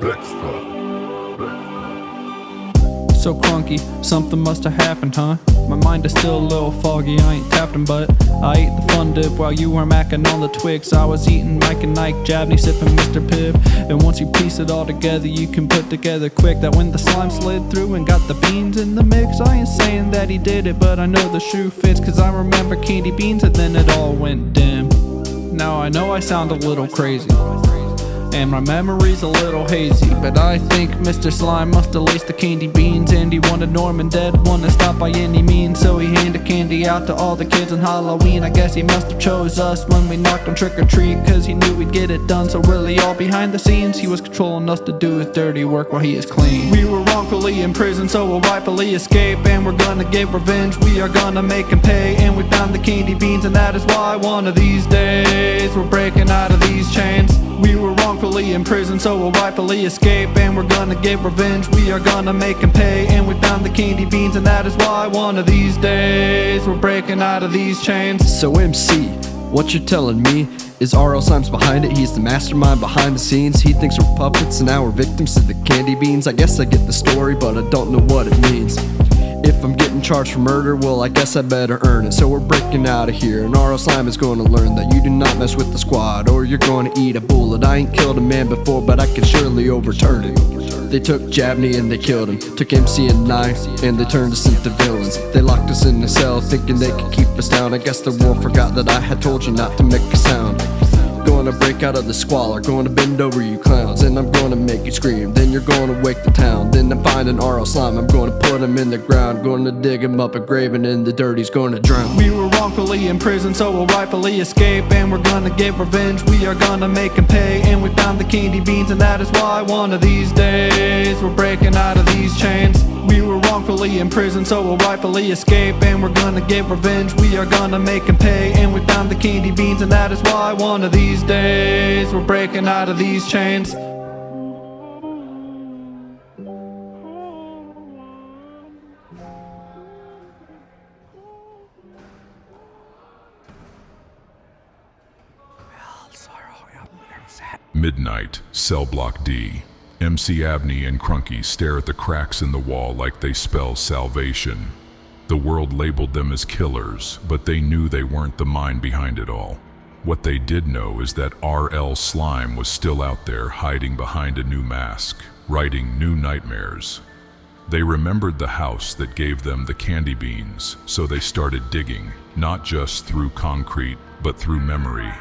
Dextah. So crunky, something must have happened, huh? My mind is still a little foggy, I ain't tapped 'em, but I ate the fun dip while you were macking on the twigs. I was eating Mike and Ike, Jabney, sipping Mr. Pibb. And once you piece it all together, you can put together quick that when the slime slid through and got the beans in the mix, I ain't saying that he did it, but I know the shoe fits, cause I remember candy beans and then it all went dim. Now I know I sound a little crazy, and my memory's a little hazy, but I think Mr. Slime must have laced the candy beans, and he wanted Norman dead, wanted to stop by any means. So he handed candy out to all the kids on Halloween. I guess he must have chose us when we knocked on trick or treat, cause he knew we'd get it done. So really all behind the scenes, he was controlling us to do his dirty work while he is clean. We were wrongfully in prison, so we'll rightfully escape, and we're gonna get revenge. We are gonna make him pay, and we found the candy beans, and that is why one of these days we're breaking out of these chains. We were wrongfully in prison, so we'll rightfully escape, and we're gonna get revenge. We are gonna make him pay, and we found the candy beans, and that is why one of these days we're breaking out of these chains. So MC, what you're telling me is R.L. Slime's behind it. He's the mastermind behind the scenes. He thinks we're puppets and now we're victims to the candy beans. I guess I get the story, but I don't know what it means. If I'm getting charged for murder, well, I guess I better earn it. So we're breaking out of here, and R.L. Slime is going to learn that you do not mess with the squad, or you're going to eat a bullet. I ain't killed a man before, but I can surely overturn it. They took Jabney and they killed him, took MC and I, and they turned us into villains. They locked us in a cell, thinking they could keep us down. I guess the world forgot that I had told you not to make a sound. Gonna break out of the squalor, gonna bend over you clowns, and I'm gonna make you scream. Then you're gonna wake the town. Then I'm finding R.L. Slime, I'm gonna put him in the ground, gonna dig him up a grave, and in the dirt he's gonna drown. We were wrongfully in prison, so we'll rightfully escape, and we're gonna get revenge. We are gonna make him pay, and we found the candy beans, and that is why one of these days we're breaking out of these chains. We were wrongfully in prison, so we'll rightfully escape, and we're gonna get revenge. We are gonna make him pay, and we found the candy beans, and that is why one of these days we're breaking out of these chains. Midnight, Cell Block D. MC Abney and Crunky stare at the cracks in the wall like they spell salvation. The world labeled them as killers, but they knew they weren't the mind behind it all. What they did know is that R.L. Slime was still out there hiding behind a new mask, writing new nightmares. They remembered the house that gave them the candy beans, so they started digging, not just through concrete, but through memory.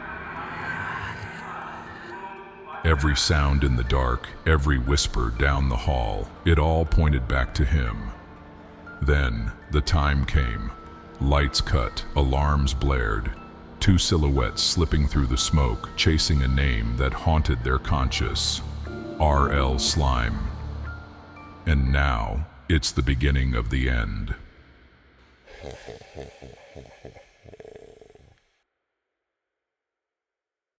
Every sound in the dark, every whisper down the hall, it all pointed back to him. Then, the time came. Lights cut, alarms blared. Two silhouettes slipping through the smoke, chasing a name that haunted their conscience. R.L. Slime. And now, it's the beginning of the end.